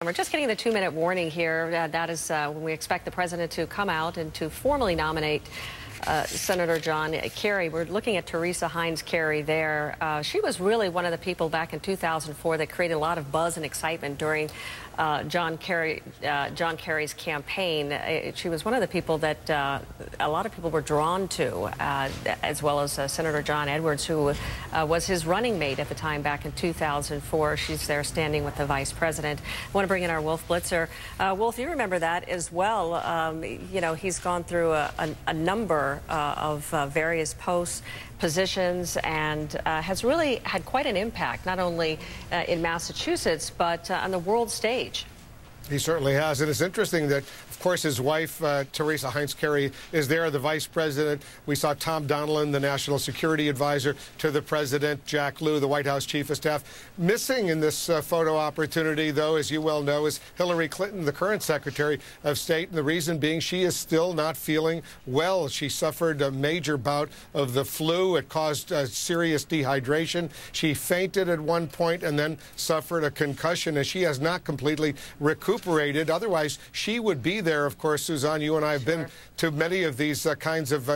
We're just getting the 2-minute warning here. That is when we expect the president to come out and to formally nominate Senator John Kerry. We're looking at Teresa Heinz Kerry there. She was really one of the people back in 2004 that created a lot of buzz and excitement during John Kerry's campaign. She was one of the people that a lot of people were drawn to, as well as Senator John Edwards, who was his running mate at the time back in 2004. She's there standing with the vice president. I want to bring in our Wolf Blitzer. Wolf, you remember that as well. You know, he's gone through a number of various posts, positions, and has really had quite an impact, not only in Massachusetts, but on the world stage. He certainly has, and it's interesting that, of course, his wife, Teresa Heinz Kerry, is there, the vice president. We saw Tom Donilon, the national security advisor to the president, Jack Lew, the White House chief of staff. Missing in this photo opportunity, though, as you well know, is Hillary Clinton, the current Secretary of State, and the reason being she is still not feeling well. She suffered a major bout of the flu. It caused serious dehydration. She fainted at one point and then suffered a concussion, and she has not completely recuperated. Otherwise, she would be there. Of course, Suzanne, you and I have been to many of these kinds of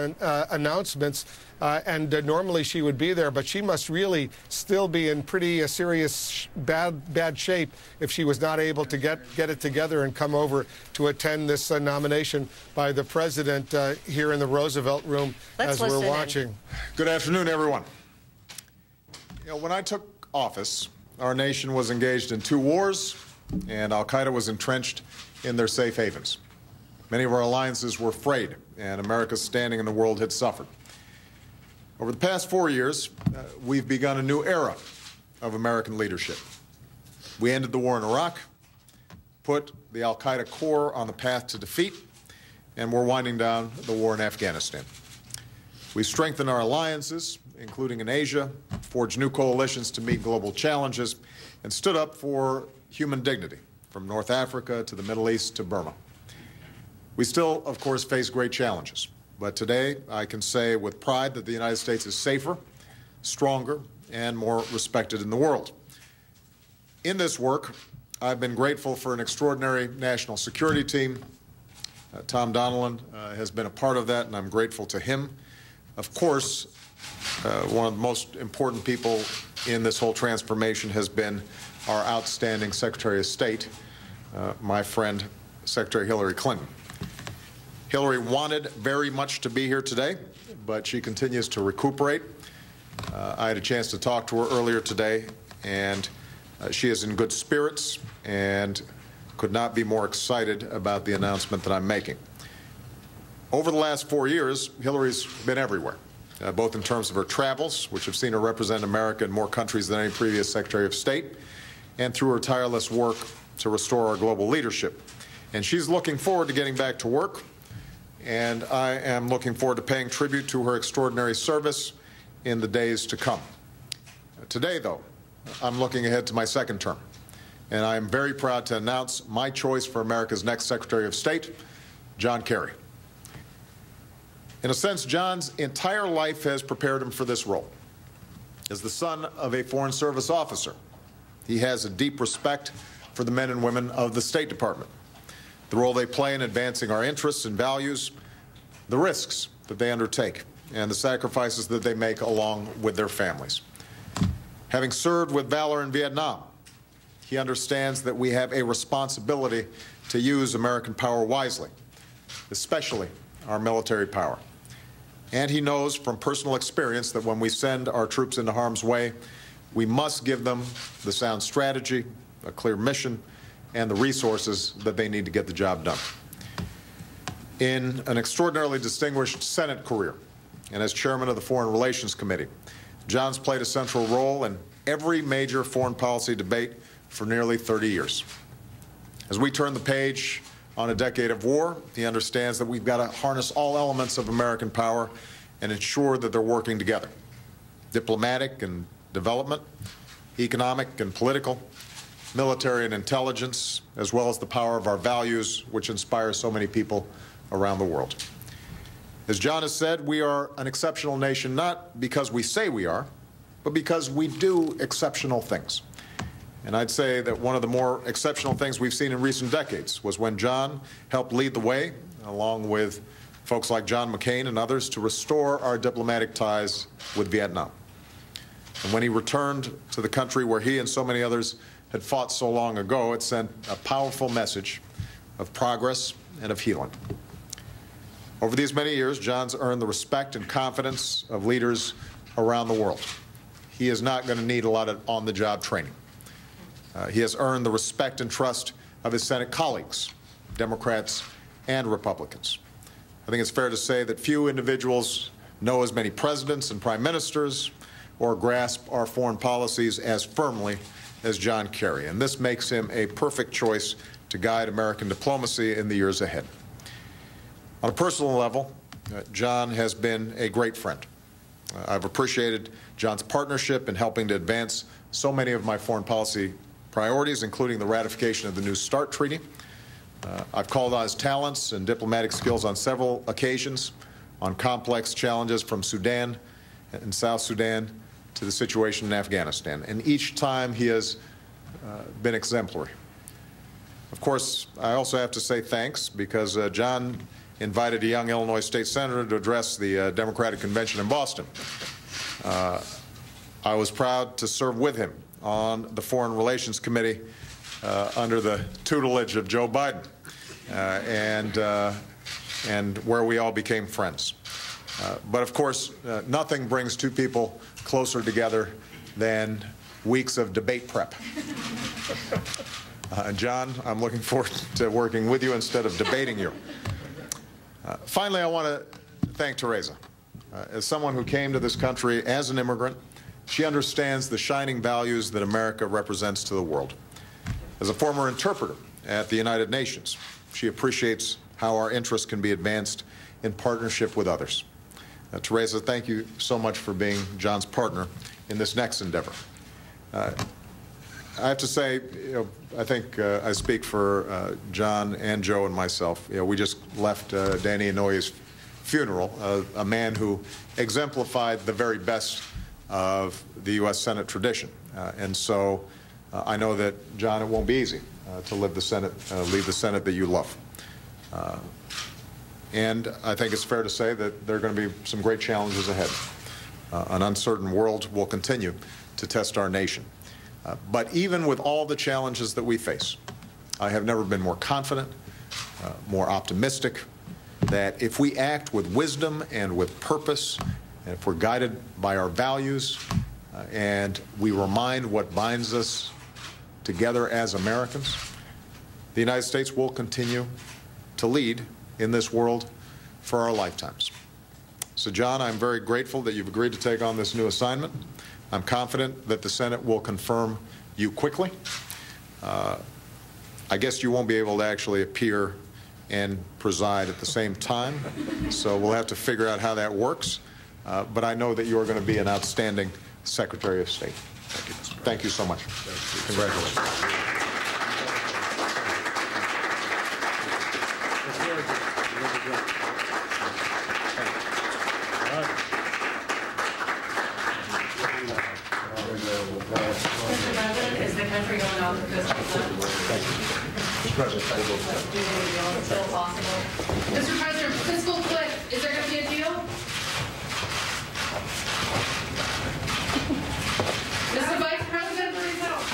announcements, and normally she would be there, but she must really still be in pretty serious bad shape if she was not able to get it together and come over to attend this nomination by the president here in the Roosevelt Room as we're watching. Good afternoon, everyone. You know, when I took office, our nation was engaged in 2 wars, and al-Qaeda was entrenched in their safe havens. Many of our alliances were frayed, and America's standing in the world had suffered. Over the past 4 years, we've begun a new era of American leadership. We ended the war in Iraq, put the al-Qaeda core on the path to defeat, and we're winding down the war in Afghanistan. We strengthened our alliances, including in Asia, forged new coalitions to meet global challenges, and stood up for human dignity, from North Africa to the Middle East to Burma. We still, of course, face great challenges, but today I can say with pride that the United States is safer, stronger, and more respected in the world. In this work, I've been grateful for an extraordinary national security team. Tom Donilon has been a part of that, and I'm grateful to him. Of course, one of the most important people in this whole transformation has been our outstanding Secretary of State, my friend, Secretary Hillary Clinton. Hillary wanted very much to be here today, but she continues to recuperate. I had a chance to talk to her earlier today, and she is in good spirits and could not be more excited about the announcement that I'm making. Over the last 4 years, Hillary's been everywhere, both in terms of her travels, which have seen her represent America in more countries than any previous Secretary of State, and through her tireless work to restore our global leadership. And she's looking forward to getting back to work, and I am looking forward to paying tribute to her extraordinary service in the days to come. Today, though, I'm looking ahead to my second term, and I am very proud to announce my choice for America's next Secretary of State, John Kerry. In a sense, John's entire life has prepared him for this role. As the son of a Foreign Service officer, he has a deep respect for the men and women of the State Department, the role they play in advancing our interests and values, the risks that they undertake, and the sacrifices that they make along with their families. Having served with valor in Vietnam, he understands that we have a responsibility to use American power wisely, especially our military power. And he knows from personal experience that when we send our troops into harm's way, we must give them the sound strategy, a clear mission, and the resources that they need to get the job done. In an extraordinarily distinguished Senate career, and as chairman of the Foreign Relations Committee, John's played a central role in every major foreign policy debate for nearly 30 years. As we turn the page on a decade of war, he understands that we've got to harness all elements of American power and ensure that they're working together. Diplomatic and development, economic and political, military and intelligence, as well as the power of our values, which inspire so many people around the world. As John has said, we are an exceptional nation not because we say we are, but because we do exceptional things. And I'd say that one of the more exceptional things we've seen in recent decades was when John helped lead the way, along with folks like John McCain and others, to restore our diplomatic ties with Vietnam. And when he returned to the country where he and so many others had fought so long ago, it sent a powerful message of progress and of healing. Over these many years, John's earned the respect and confidence of leaders around the world. He is not going to need a lot of on-the-job training. He has earned the respect and trust of his Senate colleagues, Democrats and Republicans. I think it's fair to say that few individuals know as many presidents and prime ministers or grasp our foreign policies as firmly as John Kerry, and this makes him a perfect choice to guide American diplomacy in the years ahead. On a personal level, John has been a great friend. I've appreciated John's partnership in helping to advance so many of my foreign policy priorities, including the ratification of the New START Treaty. I've called on his talents and diplomatic skills on several occasions on complex challenges from Sudan and South Sudan to the situation in Afghanistan, and each time he has been exemplary. Of course, I also have to say thanks because John invited a young Illinois state senator to address the Democratic Convention in Boston. I was proud to serve with him on the Foreign Relations Committee under the tutelage of Joe Biden, and where we all became friends. But of course, nothing brings two people closer together than weeks of debate prep. John, I'm looking forward to working with you instead of debating you. Finally, I want to thank Teresa. As someone who came to this country as an immigrant, she understands the shining values that America represents to the world. As a former interpreter at the United Nations, she appreciates how our interests can be advanced in partnership with others. Teresa, thank you so much for being John's partner in this next endeavor. I have to say, I think I speak for John and Joe and myself. We just left Danny Inouye's funeral, a man who exemplified the very best of the U.S. Senate tradition. And so I know that, John, it won't be easy to lead the Senate that you love. And I think it's fair to say that there are going to be some great challenges ahead. An uncertain world will continue to test our nation. But even with all the challenges that we face, I have never been more confident, more optimistic, that if we act with wisdom and with purpose, and if we're guided by our values, and we remind what binds us together as Americans, the United States will continue to lead in this world for our lifetimes. So, John, I'm very grateful that you've agreed to take on this new assignment. I'm confident that the Senate will confirm you quickly. I guess you won't be able to actually appear and preside at the same time, so we'll have to figure out how that works. But I know that you are going to be an outstanding Secretary of State. Thank you. Thank you so much. Congratulations. Is the country going on the fiscal cliff? Mr. President, Still possible. Mr. President, fiscal cliff, is there going to be a deal? Mr. Vice President, please help.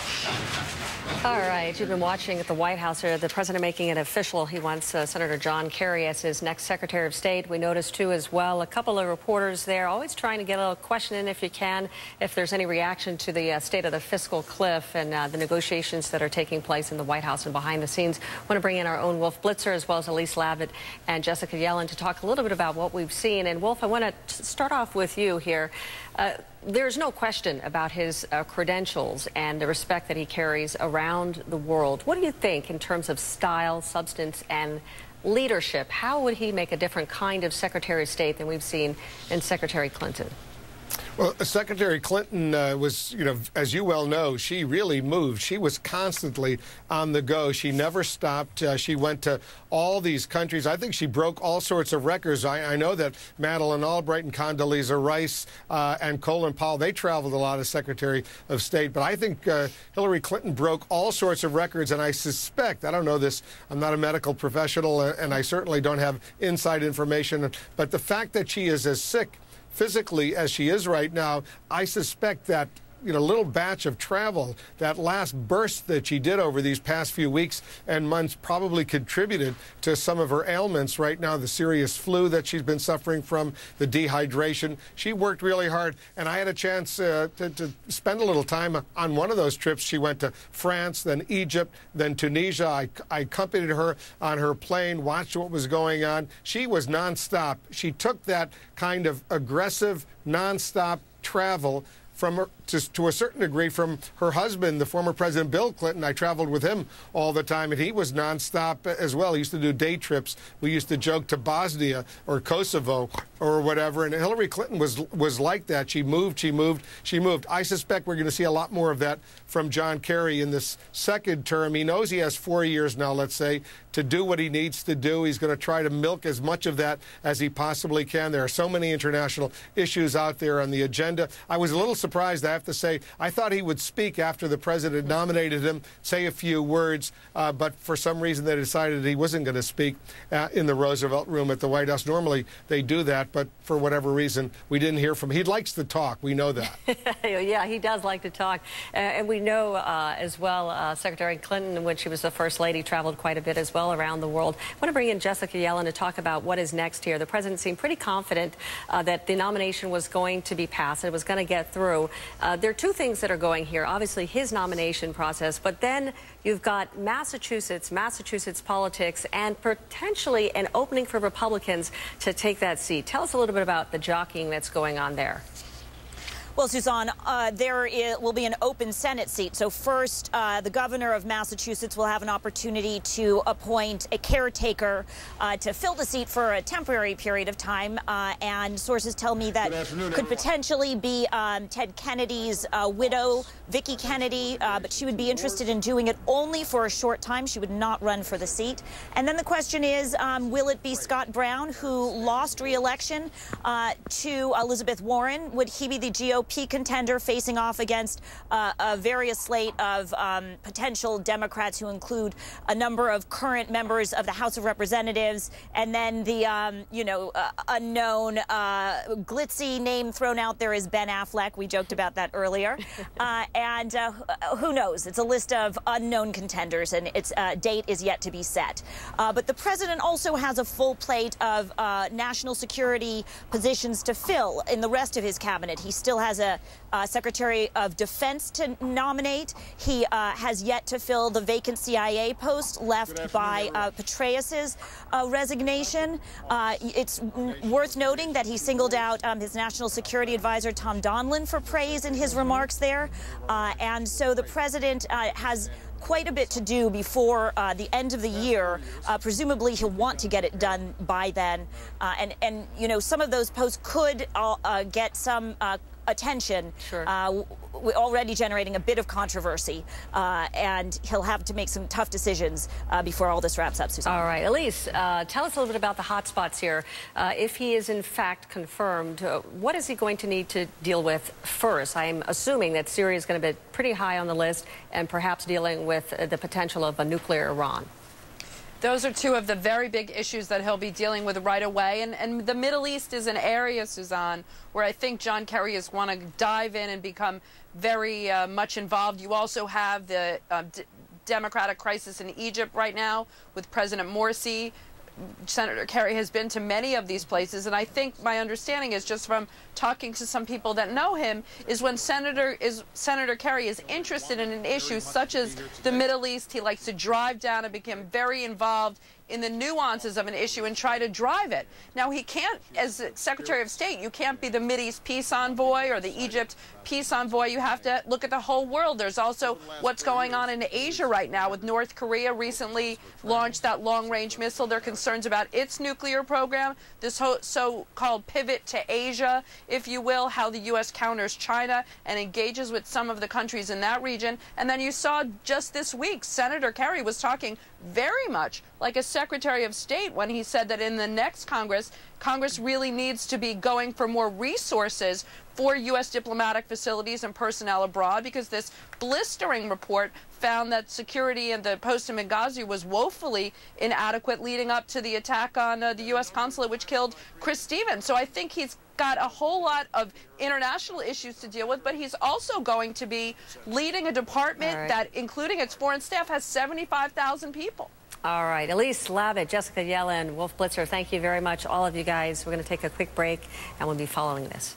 All right, you've been watching at the White House here, the president making it official. He wants Senator John Kerry as his next Secretary of State. We noticed, too, as well, a couple of reporters there always trying to get a little question in, if you can, if there's any reaction to the state of the fiscal cliff and the negotiations that are taking place in the White House and behind the scenes. I want to bring in our own Wolf Blitzer, as well as Elise Lavit and Jessica Yellen, to talk a little bit about what we've seen. And, Wolf, I want to start off with you here. There's no question about his credentials and the respect that he carries around the world. What do you think in terms of style, substance, and leadership? How would he make a different kind of Secretary of State than we've seen in Secretary Clinton? Well, Secretary Clinton was, as you well know, she really moved. She was constantly on the go. She never stopped. She went to all these countries. I think she broke all sorts of records. I know that Madeleine Albright and Condoleezza Rice and Colin Powell, they traveled a lot as Secretary of State. But I think Hillary Clinton broke all sorts of records, and I suspect, I don't know this, I'm not a medical professional, and I certainly don't have inside information, but the fact that she is as sick physically as she is right now, I suspect that little batch of travel, that last burst that she did over these past few weeks and months probably contributed to some of her ailments right now, the serious flu that she's been suffering from, the dehydration. She worked really hard, and I had a chance to spend a little time on one of those trips. She went to France, then Egypt, then Tunisia. I accompanied her on her plane, watched what was going on. She was nonstop. She took that kind of aggressive, nonstop travel from her, to a certain degree, from her husband, the former President Bill Clinton. I traveled with him all the time, and he was nonstop as well. He used to do day trips. We used to joke to Bosnia or Kosovo or whatever, and Hillary Clinton was like that. She moved, she moved, she moved. I suspect we're going to see a lot more of that from John Kerry in this second term. He knows he has 4 years now, let's say, to do what he needs to do. He's going to try to milk as much of that as he possibly can. There are so many international issues out there on the agenda. I was a little surprised, I have to say. I thought he would speak after the president nominated him, say a few words, but for some reason they decided he wasn't going to speak in the Roosevelt Room at the White House. Normally they do that, but for whatever reason we didn't hear from him. He likes to talk. We know that. Yeah, he does like to talk. And we know as well Secretary Clinton, when she was the First Lady, traveled quite a bit as well around the world. I want to bring in Jessica Yellen to talk about what is next here. The president seemed pretty confident that the nomination was going to be passed. It was going to get through. There are two things that are going here. Obviously, his nomination process, but then you've got Massachusetts politics, and potentially an opening for Republicans to take that seat. Tell us a little bit about the jockeying that's going on there. Well, Suzanne, there will be an open Senate seat. So first, the governor of Massachusetts will have an opportunity to appoint a caretaker to fill the seat for a temporary period of time. And sources tell me that could potentially be Ted Kennedy's widow, Vicki Kennedy, but she would be interested in doing it only for a short time. She would not run for the seat. And then the question is, will it be Scott Brown, who lost re-election to Elizabeth Warren? Would he be the GOP contender facing off against a various slate of potential Democrats, who include a number of current members of the House of Representatives, and then the unknown glitzy name thrown out there is Ben Affleck. We joked about that earlier. And who knows? It's a list of unknown contenders, and its date is yet to be set. But the president also has a full plate of national security positions to fill in the rest of his cabinet. He still has a Secretary of Defense to nominate. He has yet to fill the vacant CIA post left by Petraeus's resignation. It's worth noting that he singled out his national security advisor, Tom Donilon, for praise in his remarks there. And so the president has quite a bit to do before the end of the year. Presumably he'll want to get it done by then. And some of those posts could get some attention, sure. Already generating a bit of controversy, and he'll have to make some tough decisions before all this wraps up, Susan. All right, Elise, tell us a little bit about the hot spots here. If he is in fact confirmed, what is he going to need to deal with first? I'm assuming that Syria is going to be pretty high on the list, and perhaps dealing with the potential of a nuclear Iran. Those are two of the very big issues that he'll be dealing with right away. And the Middle East is an area, Suzanne, where I think John Kerry is want to dive in and become very much involved. You also have the democratic crisis in Egypt right now with President Morsi. Senator Kerry has been to many of these places, and I think my understanding is, just from talking to some people that know him, is when Senator Kerry is interested in an issue such as the Middle East, he likes to drive down and become very involved in the nuances of an issue and try to drive it. Now, he can't, as Secretary of State, you can't be the Mideast peace envoy or the Egypt peace envoy. You have to look at the whole world. There's also what's going on in Asia right now with North Korea recently launched that long-range missile. They're concerned concerns about its nuclear program, this so-called pivot to Asia, if you will, how the U.S. counters China and engages with some of the countries in that region. And then you saw just this week, Senator Kerry was talking very much like a Secretary of State when he said that in the next Congress really needs to be going for more resources for U.S. diplomatic facilities and personnel abroad, because this blistering report found that security in the post in Benghazi was woefully inadequate leading up to the attack on the U.S. consulate, which killed Chris Stevens. So I think he's got a whole lot of international issues to deal with, but he's also going to be leading a department that, including its foreign staff, has 75,000 people. All right. Elise Labit, Jessica Yellen, Wolf Blitzer, thank you very much, all of you guys. We're going to take a quick break, and we'll be following this.